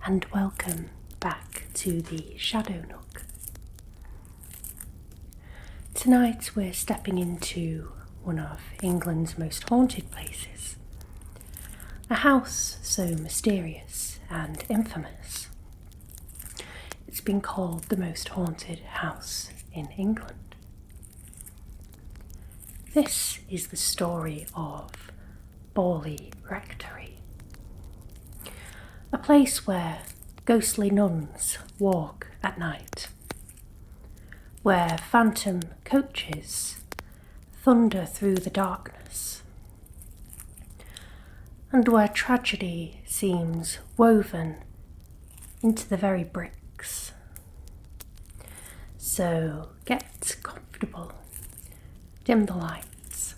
and welcome back to the Shadow Nook. Tonight we're stepping into one of England's most haunted places, a house so mysterious and infamous. It's been called the most haunted house in England. This is the story of Borley Rectory, a place where ghostly nuns walk at night, where phantom coaches thunder through the darkness, and where tragedy seems woven into the very bricks. So get comfortable, dim the lights,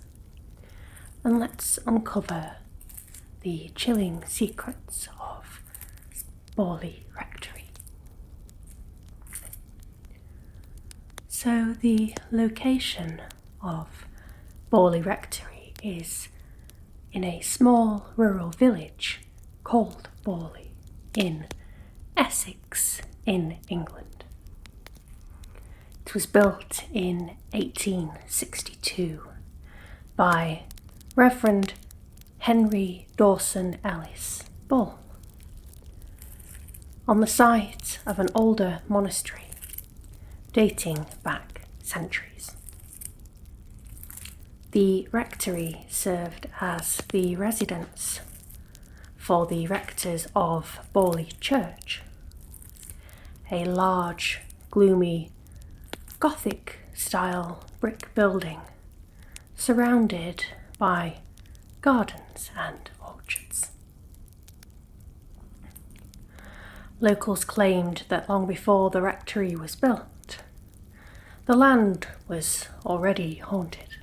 and let's uncover the chilling secrets of Borley Rectory. So the location of Borley Rectory is in a small rural village called Borley in Essex in England. It was built in 1862 by Reverend Henry Dawson Ellis Bull on the site of an older monastery dating back centuries. The rectory served as the residence for the rectors of Borley Church, a large, gloomy, Gothic-style brick building surrounded by gardens and orchards. Locals claimed that long before the rectory was built, the land was already haunted.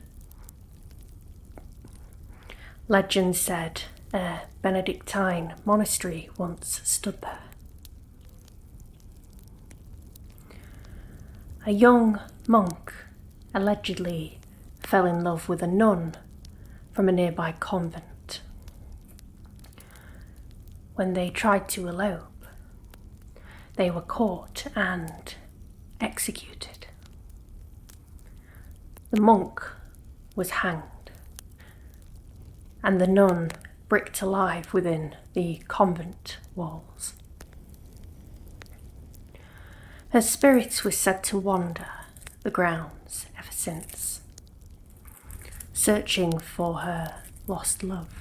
Legend said a Benedictine monastery once stood there. A young monk allegedly fell in love with a nun from a nearby convent. When they tried to elope, they were caught and executed. The monk was hanged, and the nun bricked alive within the convent walls. Her spirit was said to wander the grounds ever since, searching for her lost love.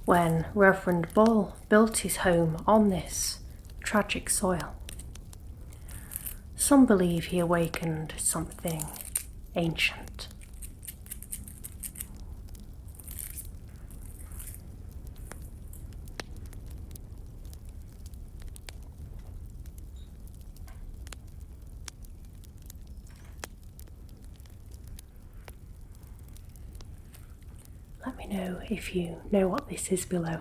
When Reverend Bull built his home on this tragic soil, some believe he awakened something ancient. Let me know if you know what this is below.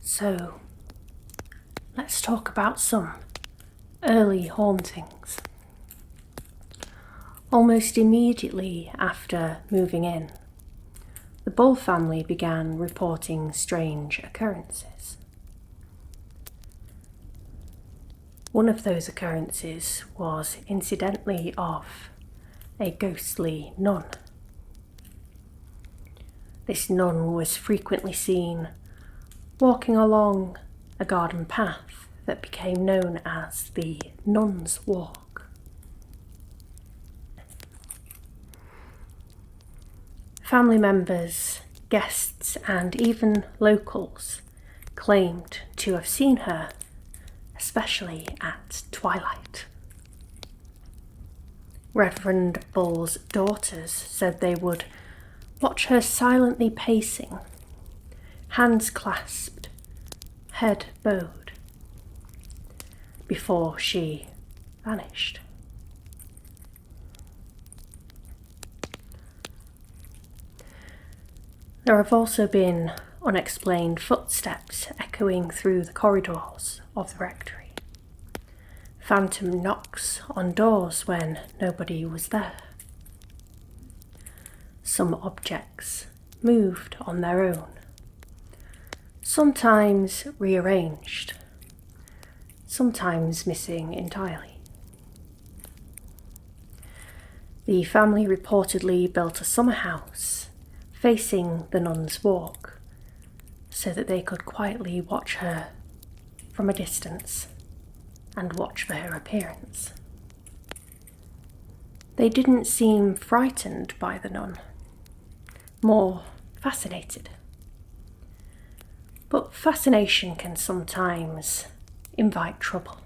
So, let's talk about some early hauntings. Almost immediately after moving in, the Bull family began reporting strange occurrences. One of those occurrences was incidentally of a ghostly nun. This nun was frequently seen walking along a garden path that became known as the Nuns' Walk. Family members, guests, and even locals claimed to have seen her, especially at twilight. Reverend Bull's daughters said they would watch her silently pacing, hands clasped, head bowed, before she vanished. There have also been unexplained footsteps echoing through the corridors of the rectory, phantom knocks on doors when nobody was there, Some objects moved on their own, sometimes rearranged, sometimes missing entirely. The family reportedly built a summer house facing the nun's walk so that they could quietly watch her from a distance and watch for her appearance. They didn't seem frightened by the nun, more fascinated. But fascination can sometimes invite trouble.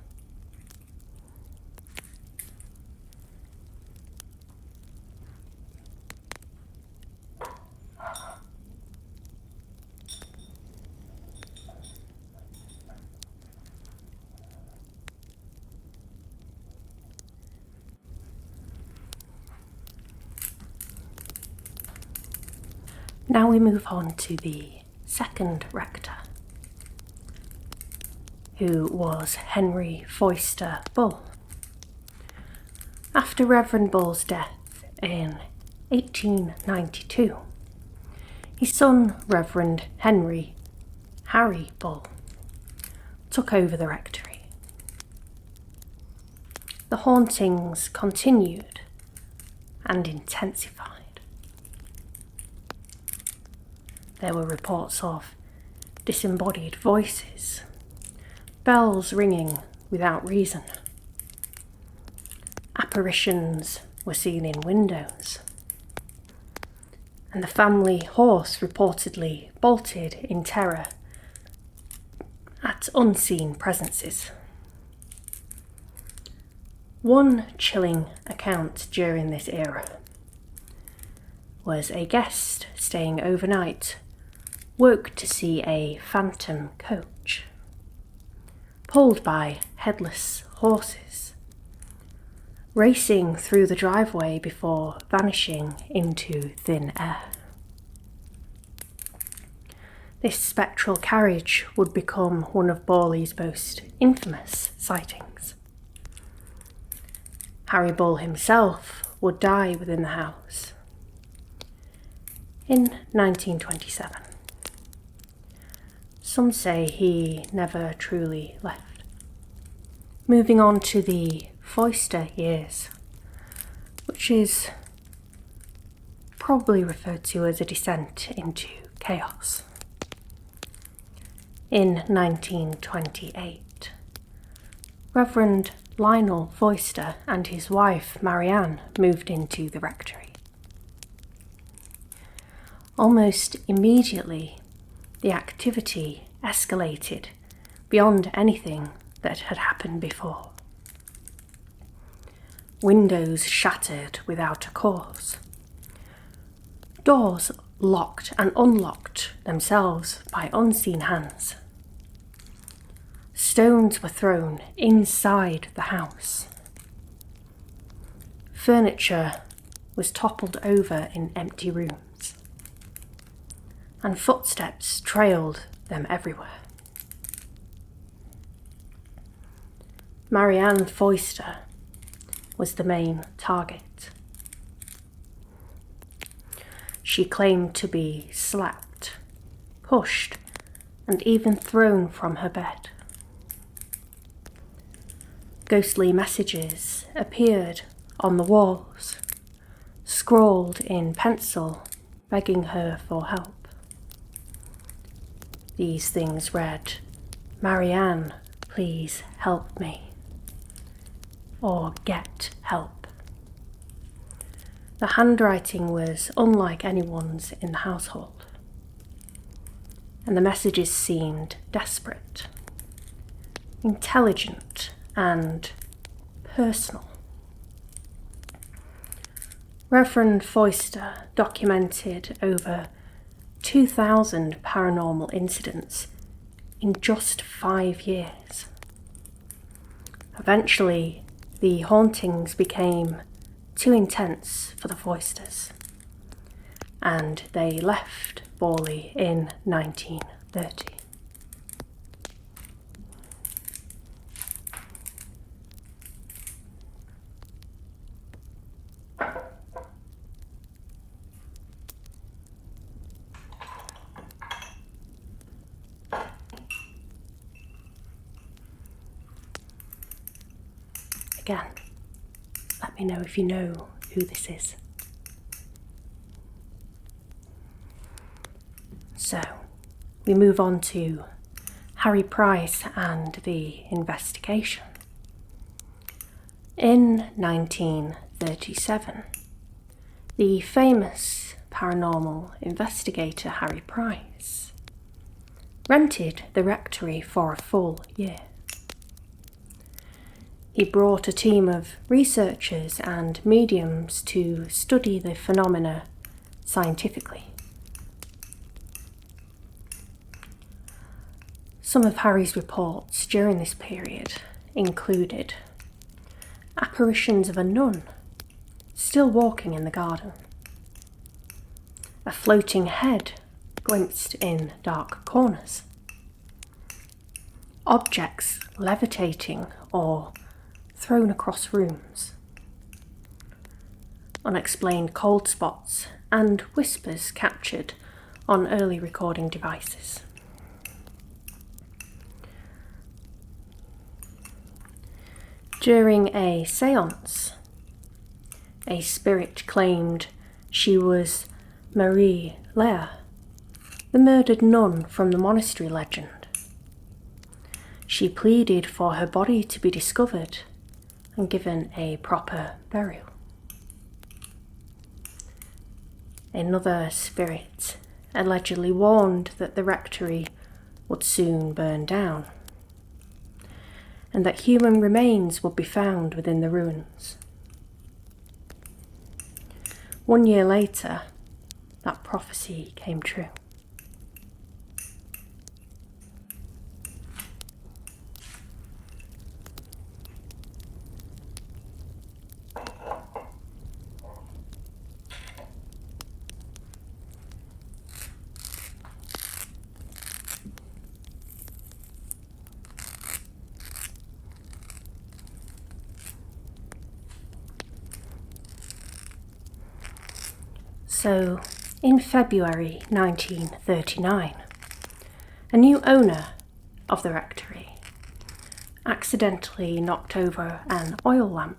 Now we move on to the second rector, who was Henry Foyster Bull. After Reverend Bull's death in 1892, his son, Reverend Harry Bull, took over the rectory. The hauntings continued and intensified. There were reports of disembodied voices, bells ringing without reason. Apparitions were seen in windows, and the family horse reportedly bolted in terror at unseen presences. One chilling account during this era was a guest staying overnight woke to see a phantom coach pulled by headless horses racing through the driveway before vanishing into thin air. This spectral carriage would become one of Borley's most infamous sightings. Harry Bull himself would die within the house in 1927. Some say he never truly left. Moving on to the Foyster years, which is probably referred to as a descent into chaos. In 1928, Reverend Lionel Foyster and his wife Marianne moved into the rectory. Almost immediately, the activity escalated beyond anything that had happened before. Windows shattered without a cause. Doors locked and unlocked themselves by unseen hands. Stones were thrown inside the house. Furniture was toppled over in empty rooms, and footsteps trailed them everywhere. Marianne Foyster was the main target. She claimed to be slapped, pushed, and even thrown from her bed. Ghostly messages appeared on the walls, scrawled in pencil, begging her for help. These things read, "Marianne, please help me," or "Get help." The handwriting was unlike anyone's in the household, and the messages seemed desperate, intelligent, and personal. Reverend Foyster documented over 2,000 paranormal incidents in just 5 years. Eventually, the hauntings became too intense for the Foysters, and they left Borley in 1930. Again, let me know if you know who this is. So, we move on to Harry Price and the investigation. In 1937, the famous paranormal investigator Harry Price rented the rectory for a full year. He brought a team of researchers and mediums to study the phenomena scientifically. Some of Harry's reports during this period included apparitions of a nun still walking in the garden, a floating head glimpsed in dark corners, objects levitating or thrown across rooms, unexplained cold spots and whispers captured on early recording devices. During a séance, a spirit claimed she was Marie Laire, the murdered nun from the monastery legend. She pleaded for her body to be discovered and given a proper burial. Another spirit allegedly warned that the rectory would soon burn down, and that human remains would be found within the ruins. 1 year later, that prophecy came true. So, in February 1939, a new owner of the rectory accidentally knocked over an oil lamp,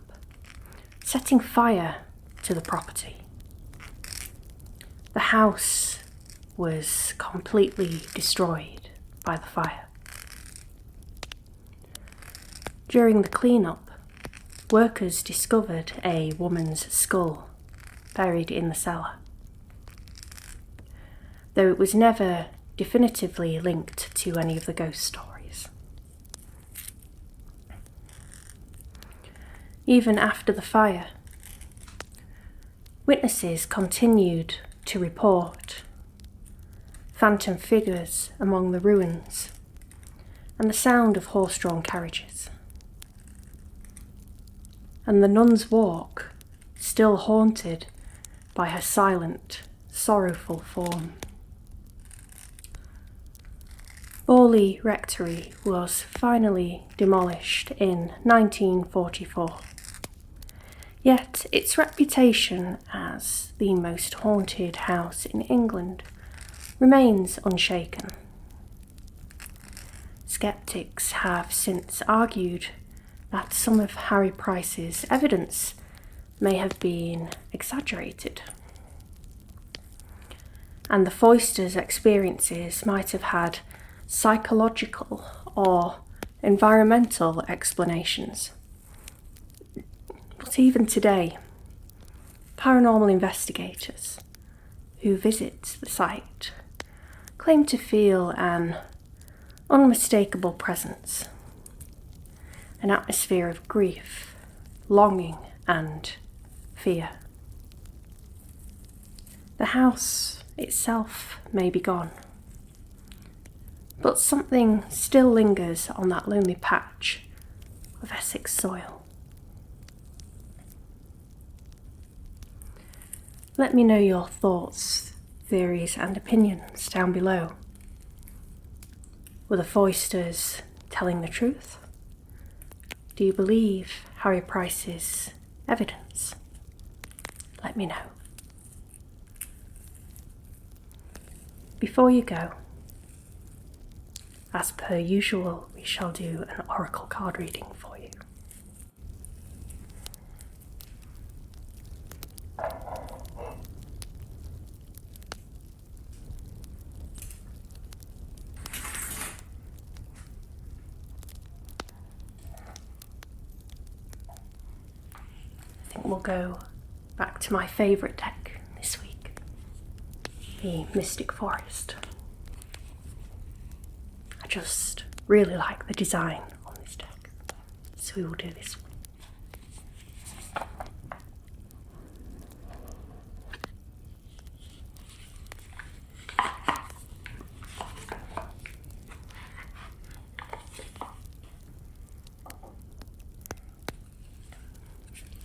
setting fire to the property. The house was completely destroyed by the fire. During the clean-up, workers discovered a woman's skull buried in the cellar, though it was never definitively linked to any of the ghost stories. Even after the fire, witnesses continued to report phantom figures among the ruins and the sound of horse-drawn carriages. And the nun's walk still haunted by her silent, sorrowful form. Borley Rectory was finally demolished in 1944, yet its reputation as the most haunted house in England remains unshaken. Skeptics have since argued that some of Harry Price's evidence may have been exaggerated, and the Foysters' experiences might have had psychological or environmental explanations. But even today, paranormal investigators who visit the site claim to feel an unmistakable presence, an atmosphere of grief, longing, and fear. The house itself may be gone, but something still lingers on that lonely patch of Essex soil. Let me know your thoughts, theories, and opinions down below. Were the Foysters telling the truth? Do you believe Harry Price's evidence? Let me know. Before you go, as per usual, we shall do an oracle card reading for you. go back to my favourite deck this week, the Mystic Forest. I just really like the design on this deck, so we will do this one.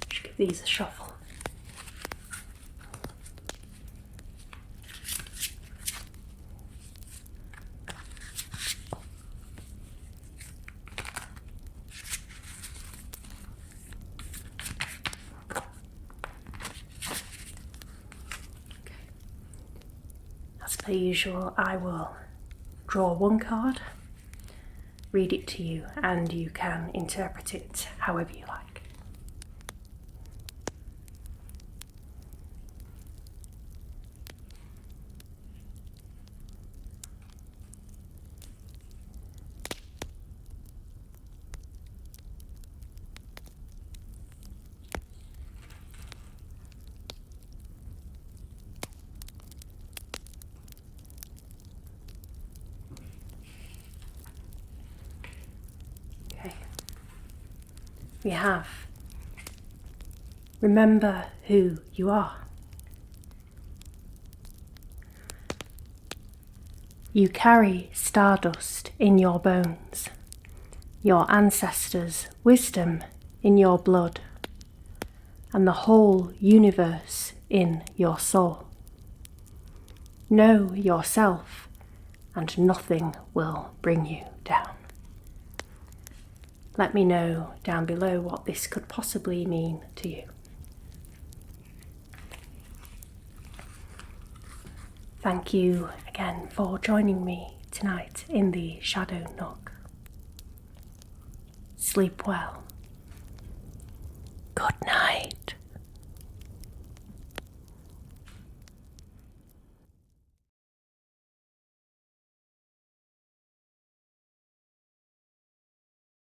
Just give these a shuffle. As per usual, I will draw one card, read it to you, and you can interpret it however you like. We have, remember who you are. You carry stardust in your bones, your ancestors' wisdom in your blood, and the whole universe in your soul. Know yourself, and nothing will bring you down. Let me know down below what this could possibly mean to you. Thank you again for joining me tonight in the Shadow Nook. Sleep well. Good night.